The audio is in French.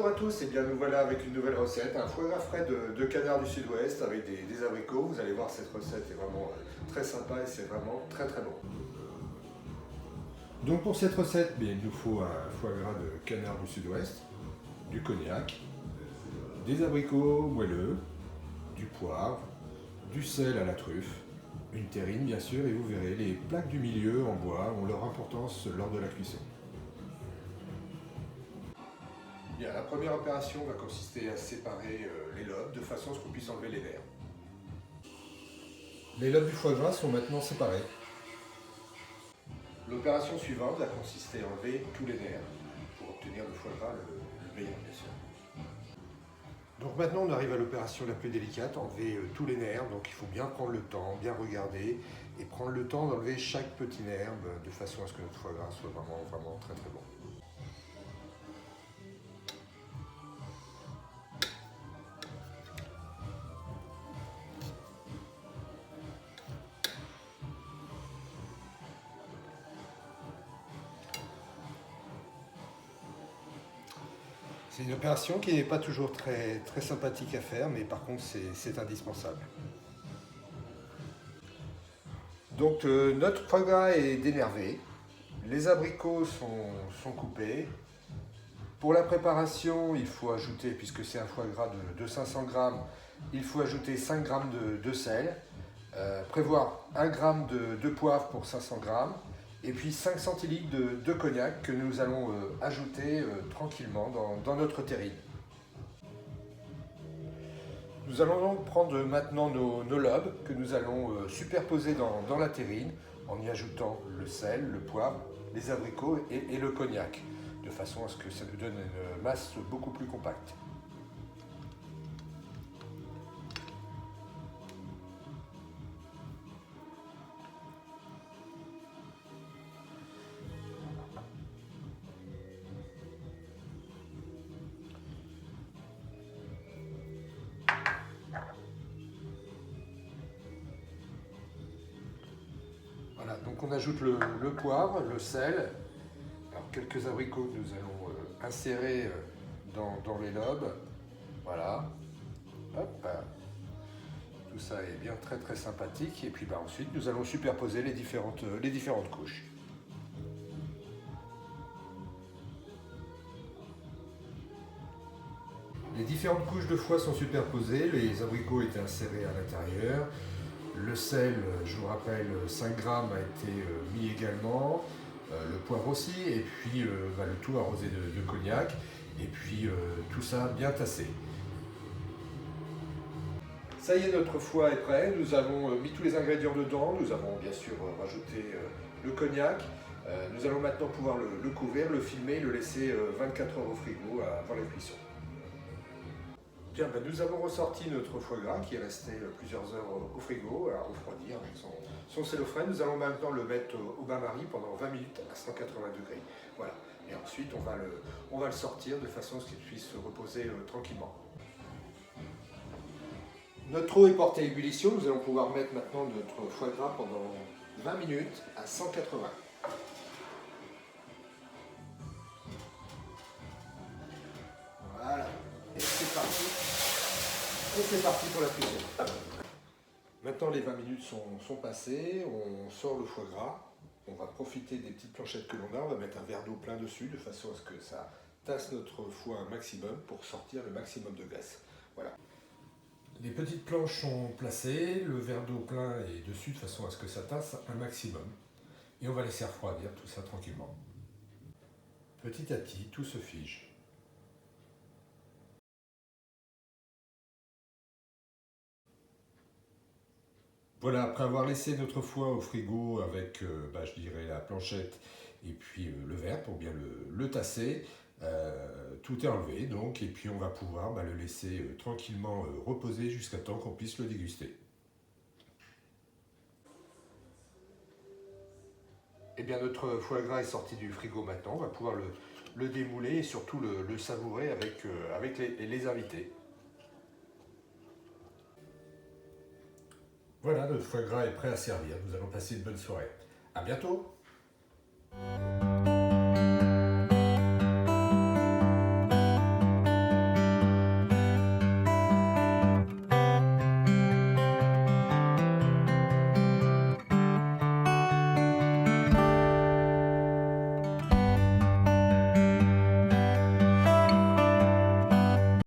Bonjour à tous, et bien nous voilà avec une nouvelle recette, un foie gras frais de canard du sud-ouest avec des abricots. Vous allez voir, cette recette est vraiment très sympa et c'est vraiment très très bon. Donc pour cette recette, il nous faut un foie gras de canard du sud-ouest, du cognac, des abricots moelleux, du poivre, du sel à la truffe, une terrine bien sûr, et vous verrez, les plaques du milieu en bois ont leur importance lors de la cuisson. Bien, la première opération va consister à séparer les lobes de façon à ce qu'on puisse enlever les nerfs. Les lobes du foie gras sont maintenant séparés. L'opération suivante va consister à enlever tous les nerfs pour obtenir le foie gras le meilleur, bien sûr. Donc maintenant on arrive à l'opération la plus délicate, enlever tous les nerfs. Donc il faut bien prendre le temps, bien regarder et prendre le temps d'enlever chaque petit nerf de façon à ce que notre foie gras soit vraiment très très bon. C'est une opération qui n'est pas toujours très sympathique à faire, mais par contre c'est indispensable. Donc notre foie gras est dénervé, les abricots sont coupés. Pour la préparation, il faut ajouter, puisque c'est un foie gras de 500 grammes, il faut ajouter 5 grammes de sel, prévoir 1 gramme de poivre pour 500 grammes, et puis 5 centilitres de cognac que nous allons ajouter tranquillement dans notre terrine. Nous allons donc prendre maintenant nos lobes que nous allons superposer dans la terrine en y ajoutant le sel, le poivre, les abricots et le cognac, de façon à ce que ça nous donne une masse beaucoup plus compacte. Voilà, donc on ajoute le poivre, le sel, alors quelques abricots que nous allons insérer dans les lobes. Voilà, hop. Tout ça est bien très sympathique, et puis ensuite nous allons superposer les différentes couches. Les différentes couches de foie sont superposées, les abricots étaient insérés à l'intérieur, le sel, je vous rappelle, 5 grammes a été mis également, le poivre aussi, et puis le tout arrosé de cognac, et puis tout ça bien tassé. Ça y est, notre foie est prêt, nous avons mis tous les ingrédients dedans, nous avons bien sûr rajouté le cognac. Nous allons maintenant pouvoir le couvrir, le filmer, le laisser 24 heures au frigo avant la cuisson. Bien, nous avons ressorti notre foie gras qui est resté plusieurs heures au frigo à refroidir avec son cellophane. Nous allons maintenant le mettre au bain-marie pendant 20 minutes à 180 degrés. Voilà. Et ensuite on va le sortir de façon à ce qu'il puisse se reposer tranquillement. Notre eau est portée à ébullition, nous allons pouvoir mettre maintenant notre foie gras pendant 20 minutes à 180. Voilà, et c'est parti. Et c'est parti pour la cuisson. Maintenant les 20 minutes sont passées, on sort le foie gras, on va profiter des petites planchettes que l'on a, on va mettre un verre d'eau plein dessus de façon à ce que ça tasse notre foie un maximum pour sortir le maximum de graisse. Voilà. Les petites planches sont placées, le verre d'eau plein est dessus de façon à ce que ça tasse un maximum. Et on va laisser refroidir tout ça tranquillement. Petit à petit, tout se fige. Voilà, après avoir laissé notre foie au frigo avec, je dirais, la planchette et puis le verre pour bien le tasser, tout est enlevé donc, et puis on va pouvoir le laisser tranquillement reposer jusqu'à temps qu'on puisse le déguster. Et bien notre foie gras est sorti du frigo maintenant, on va pouvoir le démouler et surtout le savourer avec les invités. Voilà, notre foie gras est prêt à servir. Nous allons passer une bonne soirée. À bientôt!